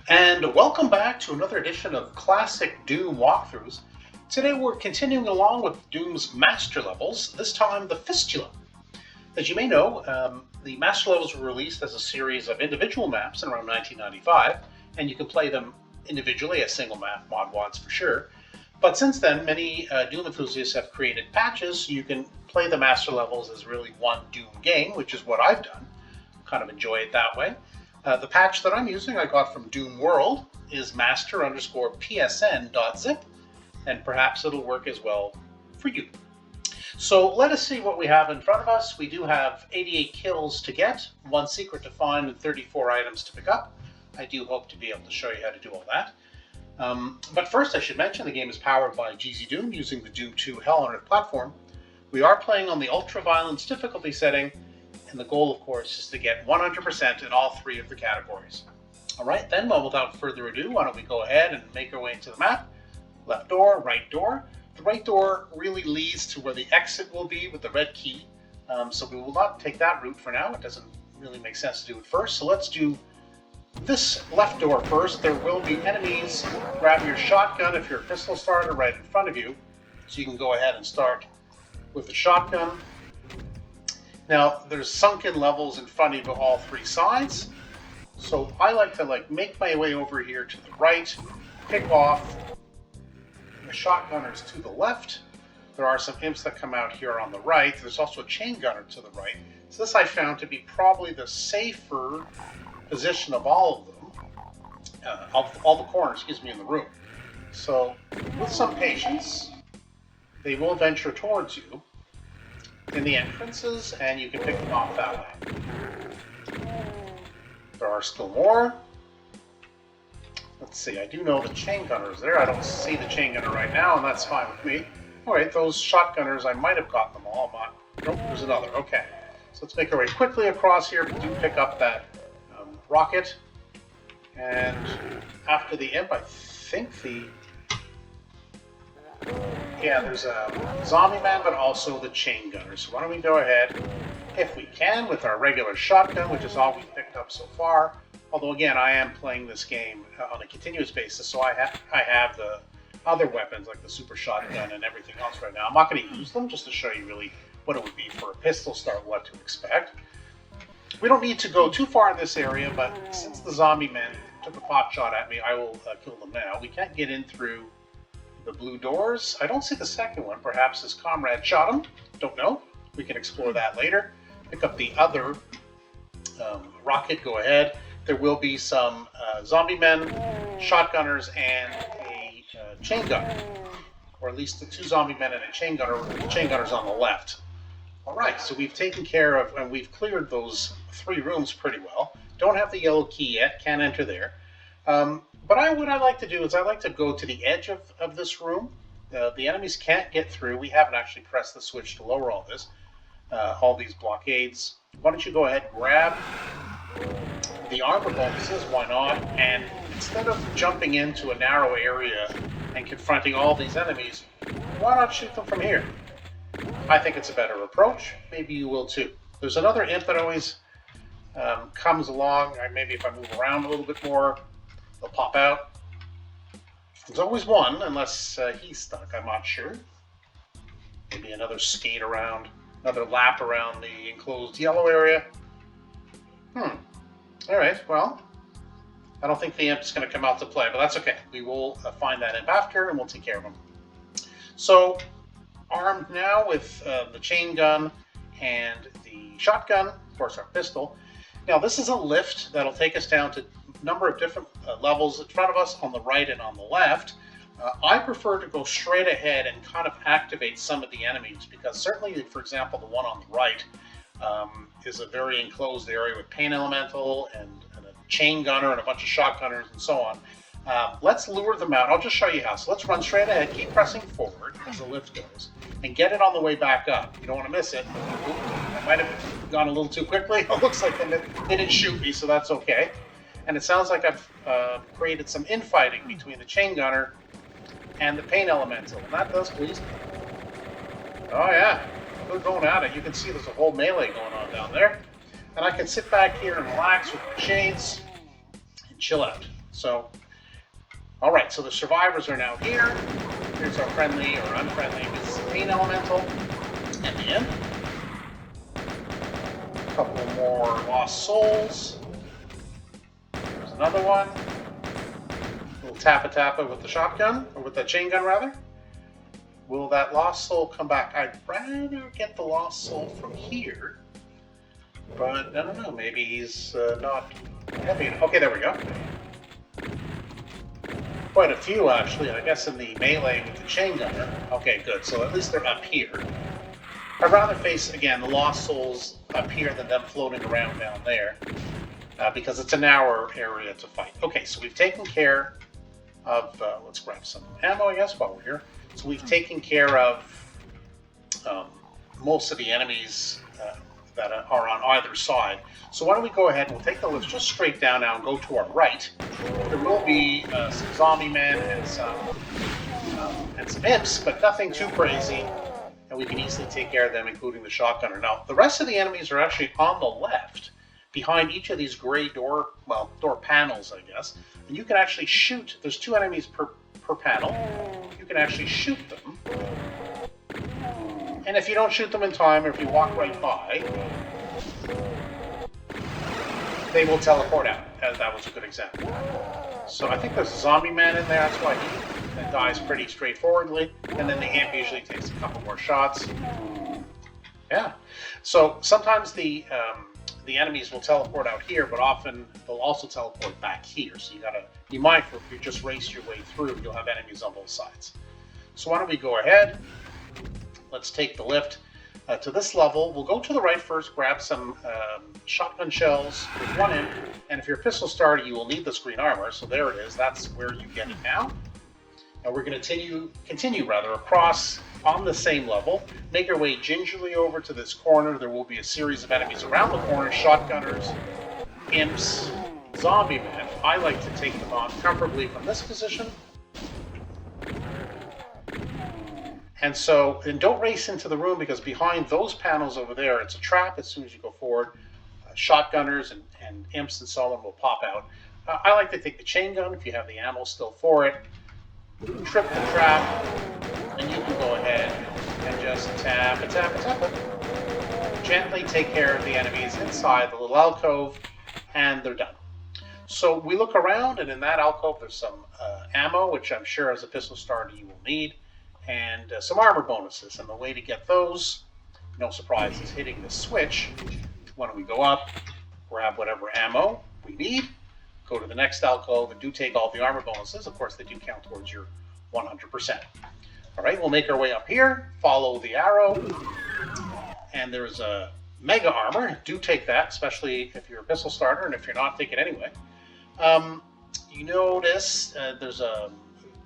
And welcome back to another edition of Classic Doom Walkthroughs. Today we're continuing along with Doom's master levels, this time the Fistula. As you may know, the master levels were released as a series of individual maps in around 1995, and you can play them individually as single map mod wads for sure. But since then, many Doom enthusiasts have created patches so you can play the master levels as really one Doom game, which is what I've done. Kind of enjoy it that way. The patch that I'm using I got from Doom World is master_psn.zip, and perhaps it'll work as well for you. So let us see what we have in front of us. We do have 88 kills to get, 1 secret to find, and 34 items to pick up. I do hope to be able to show you how to do all that. But first I should mention the game is powered by GZDoom using the Doom 2 Hell on Earth platform. We are playing on the Ultra Violence difficulty setting, and the goal, of course, is to get 100% in all 3 of the categories. All right, then, well, without further ado, why don't we go ahead and make our way into the map. Left door, right door. The right door really leads to where the exit will be with the red key, so we will not take that route for now. It doesn't really make sense to do it first, so let's do this left door first. There will be enemies. Grab your shotgun if you're a pistol starter right in front of you, so you can go ahead and start with the shotgun. Now, there's sunken levels in front of you all 3 sides, so I like to make my way over here to the right, pick off the shotgunners to the left. There are some imps that come out here on the right. There's also a chain gunner to the right. So this I found to be probably the safer position of all of them, of all the corners, in the room. So with some patience, they will venture towards you in the entrances, and you can pick them off that way. There are still more. Let's see, I do know the chain gunner is there. I don't see the chain gunner right now, and that's fine with me. Alright, those shotgunners, I might have gotten them all, but nope, there's another. Okay, so let's make our way quickly across here. We do pick up that rocket, and after the imp, I think there's a zombie man, but also the chain gunner. So why don't we go ahead, if we can, with our regular shotgun, which is all we've picked up so far. Although again, I am playing this game on a continuous basis, so I have the other weapons like the super shotgun and everything else right now. I'm not going to use them, just to show you really what it would be for a pistol start, what to expect. We don't need to go too far in this area, but since the zombie men took a pot shot at me, I will kill them now. We can't get in through the blue doors. I don't see the second one. Perhaps his comrade shot him. Don't know. We can explore that later. Pick up the other rocket. Go ahead. There will be some zombie men, shotgunners, and a chain gunner. Or at least the 2 zombie men and a chain gunner. The chain gunner's on the left. Alright, so we've taken care of, and we've cleared those 3 rooms pretty well. Don't have the yellow key yet. Can't enter there. But what I like to do is I like to go to the edge of this room. The enemies can't get through. We haven't actually pressed the switch to lower all this, all these blockades. Why don't you go ahead and grab the armor bonuses, why not? And instead of jumping into a narrow area and confronting all these enemies, why not shoot them from here? I think it's a better approach. Maybe you will too. There's another imp that always comes along. Maybe if I move around a little bit more, they'll pop out. There's always one, unless he's stuck, I'm not sure. Maybe another skate around, another lap around the enclosed yellow area. Alright, well, I don't think the imp's going to come out to play, but that's okay. We will find that imp after, and we'll take care of him. So, armed now with the chain gun and the shotgun, of course our pistol. Now this is a lift that'll take us down to a number of different levels in front of us on the right and on the left. I prefer to go straight ahead and kind of activate some of the enemies, because certainly, for example, the one on the right is a very enclosed area with pain elemental and a chain gunner and a bunch of shotgunners and so on. Let's lure them out. I'll just show you how. So let's run straight ahead, keep pressing forward as the lift goes, and get it on the way back up. You don't want to miss it. I might have gone a little too quickly. It looks like they didn't shoot me, so that's okay. And it sounds like I've created some infighting between the chain gunner and the pain elemental, and that does please me. Oh yeah, they're going at it. You can see there's a whole melee going on down there. And I can sit back here and relax with my shades and chill out. So, all right, so the survivors are now here. Here's our friendly or unfriendly pain elemental at the end. A couple more lost souls. There's another one. A little tappa with the shotgun, or with the chain gun rather. Will that lost soul come back? I'd rather get the lost soul from here, but I don't know. Maybe he's not heavy enough. Okay, there we go. Quite a few, actually, I guess, in the melee with the chain gunner. Okay, good. So at least they're up here. I'd rather face, again, the lost souls up here than them floating around down there, because it's a narrower area to fight. Okay, so we've taken care of, let's grab some ammo, I guess, while we're here. So we've taken care of most of the enemies that are on either side. So why don't we go ahead and we'll take the lift just straight down now and go to our right. There will be some zombie men and some imps, but nothing too crazy. And we can easily take care of them, including the shotgunner. Now, the rest of the enemies are actually on the left, behind each of these gray door panels, I guess. And you can actually shoot. There's 2 enemies per panel. You can actually shoot them. And if you don't shoot them in time, or if you walk right by, they will teleport out. That was a good example. So I think there's a zombie man in there. That's why he dies pretty straightforwardly. And then the imp usually takes a couple more shots. Yeah. So sometimes the enemies will teleport out here, but often they'll also teleport back here. So you gotta be mindful. If you just race your way through, you'll have enemies on both sides. So why don't we go ahead? Let's take the lift to this level. We'll go to the right first, grab some shotgun shells with 1 in, and if you're a pistol starter, you will need this green armor. So there it is. That's where you get it now. And we're going to continue across on the same level. Make our way gingerly over to this corner. There will be a series of enemies around the corner: shotgunners, imps, zombie men. I like to take them on comfortably from this position. And so, and don't race into the room, because behind those panels over there, it's a trap as soon as you go forward. Shotgunners and imps and so on will pop out. I like to take the chain gun if you have the ammo still for it. Trip the trap, and you can go ahead and just tap it. Gently take care of the enemies inside the little alcove, and they're done. So we look around, and in that alcove there's some ammo, which I'm sure as a pistol starter you will need, and some armor bonuses. And the way to get those, no surprise, is hitting the switch. When we go up, grab whatever ammo we need, go to the next alcove, and do take all the armor bonuses. Of course, they do count towards your 100%. All right, we'll make our way up here, follow the arrow, and there's a mega armor. Do take that, especially if you're a pistol starter, and if you're not, take it anyway. You notice there's a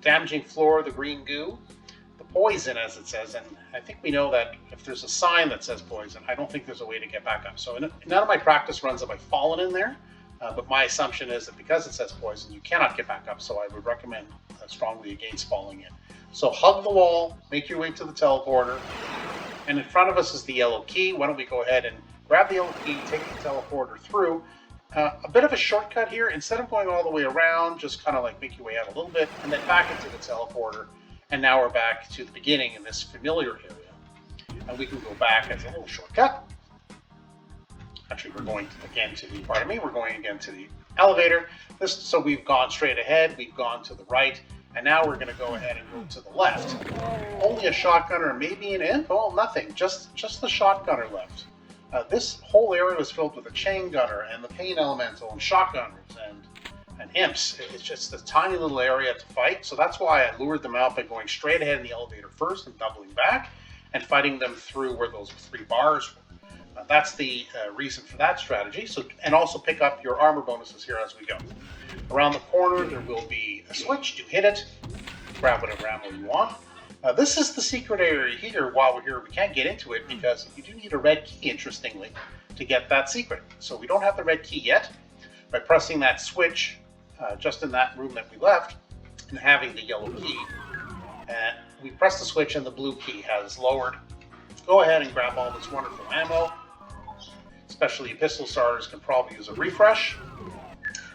damaging floor, the green goo, the poison, as it says, and I think we know that if there's a sign that says poison, I don't think there's a way to get back up. So in none of my practice runs have I fallen in there, but my assumption is that because it says poison, you cannot get back up, so I would recommend strongly against falling in. So hug the wall, make your way to the teleporter, and in front of us is the yellow key. Why don't we go ahead and grab the yellow key, take the teleporter through. A bit of a shortcut here. Instead of going all the way around, just kind of like make your way out a little bit, and then back into the teleporter. And now we're back to the beginning in this familiar area. And we can go back as a little shortcut. Actually, we're going again to the elevator. So we've gone straight ahead, we've gone to the right, and now we're going to go ahead and go to the left. Only a shotgunner, maybe an imp? Oh, nothing. Just the shotgunner left. This whole area was filled with a chain gunner and the pain elemental and shotgunners and imps. It's just a tiny little area to fight, so that's why I lured them out by going straight ahead in the elevator first and doubling back and fighting them through where those 3 bars were. That's the reason for that strategy. So, and also pick up your armor bonuses here as we go. Around the corner there will be a switch. Do hit it, grab whatever ammo you want. This is the secret area here. While we're here, we can't get into it because you do need a red key, interestingly, to get that secret. So we don't have the red key yet. By pressing that switch just in that room that we left and having the yellow key, we press the switch and the blue key has lowered. Go ahead and grab all this wonderful ammo. Especially pistol starters can probably use a refresh.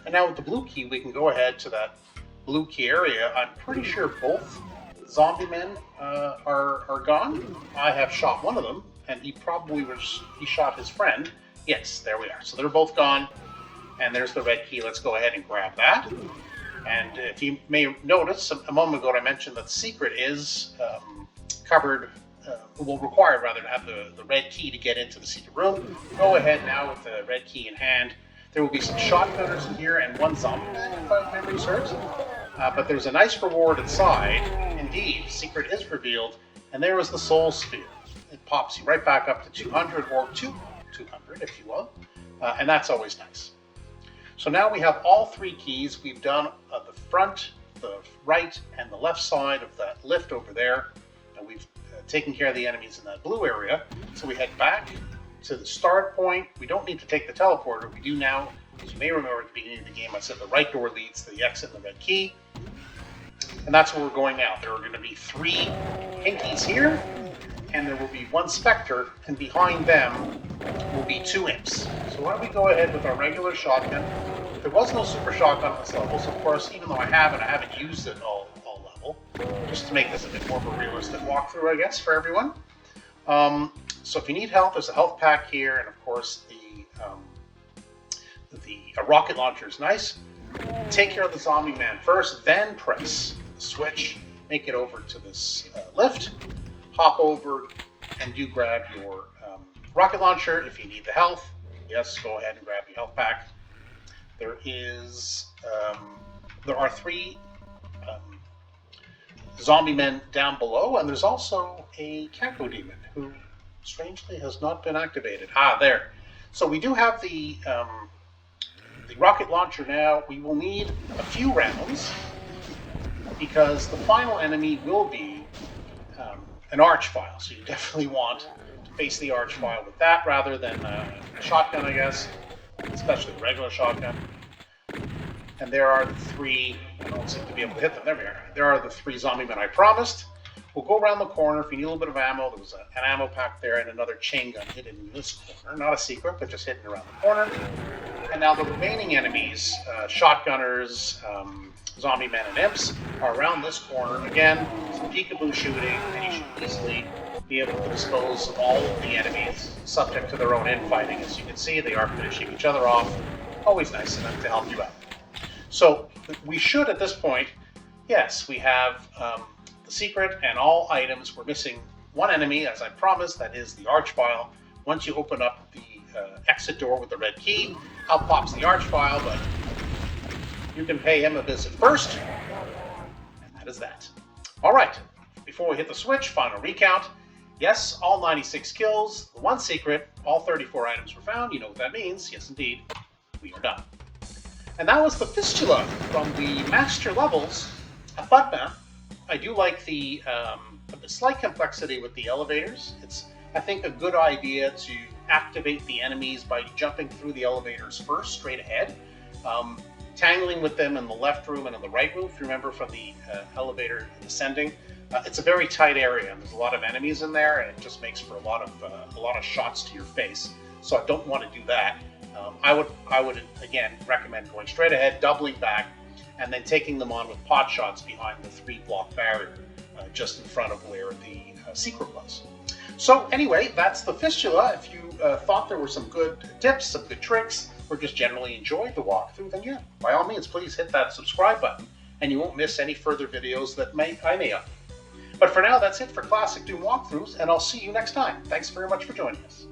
And now with the blue key, we can go ahead to that blue key area. I'm pretty sure both zombie men are gone. I have shot one of them, and he shot his friend. Yes, there we are. So they're both gone, and there's the red key. Let's go ahead and grab that. And if you may notice, a moment ago I mentioned that secret is covered, will require rather to have the red key to get into the secret room. Go ahead now with the red key in hand. There will be some shotgunners in here and one zombie man, if my memory serves. But there's a nice reward inside. Indeed, secret is revealed, and there is the soul sphere. It pops you right back up to 200 or 200, if you will, and that's always nice. So now we have all three keys. We've done the front, the right, and the left side of that lift over there, and we've taken care of the enemies in that blue area. So we head back to the start point. We don't need to take the teleporter. We do now. As you may remember at the beginning of the game, I said the right door leads to the exit and the red key. And that's where we're going now. There are going to be 3 Hinkies here, and there will be 1 Spectre, and behind them will be 2 Imps. So why don't we go ahead with our regular shotgun. There was no super shotgun on this level, so of course, even though I haven't used it all level, just to make this a bit more of a realistic walkthrough, I guess, for everyone. So if you need help, there's a health pack here, and of course the rocket launcher is nice. Take care of the zombie man first, then press the switch, make it over to this lift, hop over, and do grab your rocket launcher if you need the health. Yes, go ahead and grab your health pack. There are 3 zombie men down below, and there's also a Caco demon who strangely has not been activated. There. So we do have the rocket launcher now. We will need a few rounds because the final enemy will be an archvile. So you definitely want to face the archvile with that rather than a shotgun, I guess, especially the regular shotgun. And there are the 3, I don't seem to be able to hit them, there we are. There are the 3 zombie men I promised. We'll go around the corner. If you need a little bit of ammo, there was an ammo pack there and another chain gun hidden in this corner. Not a secret, but just hidden around the corner. And now the remaining enemies, shotgunners, zombie men, and imps, are around this corner. Again, some peekaboo shooting, and you should easily be able to dispose of all of the enemies, subject to their own infighting. As you can see, they are finishing each other off. Always nice of them to help you out. So we should, at this point, yes, we have the secret and all items. We're missing 1 enemy, as I promised, that is the archvile. Once you open up the exit door with the red key, out pops the archvile, but you can pay him a visit first, and that is that. All right, before we hit the switch, final recount. Yes, all 96 kills, the 1 secret, all 34 items were found. You know what that means. Yes, indeed, we are done. And that was the Fistula from the master levels. A fun map. I do like the slight complexity with the elevators. It's, I think, a good idea to activate the enemies by jumping through the elevators first, straight ahead. Tangling with them in the left room and in the right room, if you remember from the elevator descending. It's a very tight area, and there's a lot of enemies in there, and it just makes for a lot of shots to your face. So I don't want to do that. I would again recommend going straight ahead, doubling back, and then taking them on with pot shots behind the 3-block barrier, just in front of where the secret was. So anyway, that's the Fistula. If you thought there were some good tips, some good tricks, or just generally enjoyed the walkthrough, then yeah, by all means, please hit that subscribe button, and you won't miss any further videos that I may upload. But for now, that's it for Classic Doom Walkthroughs, and I'll see you next time. Thanks very much for joining us.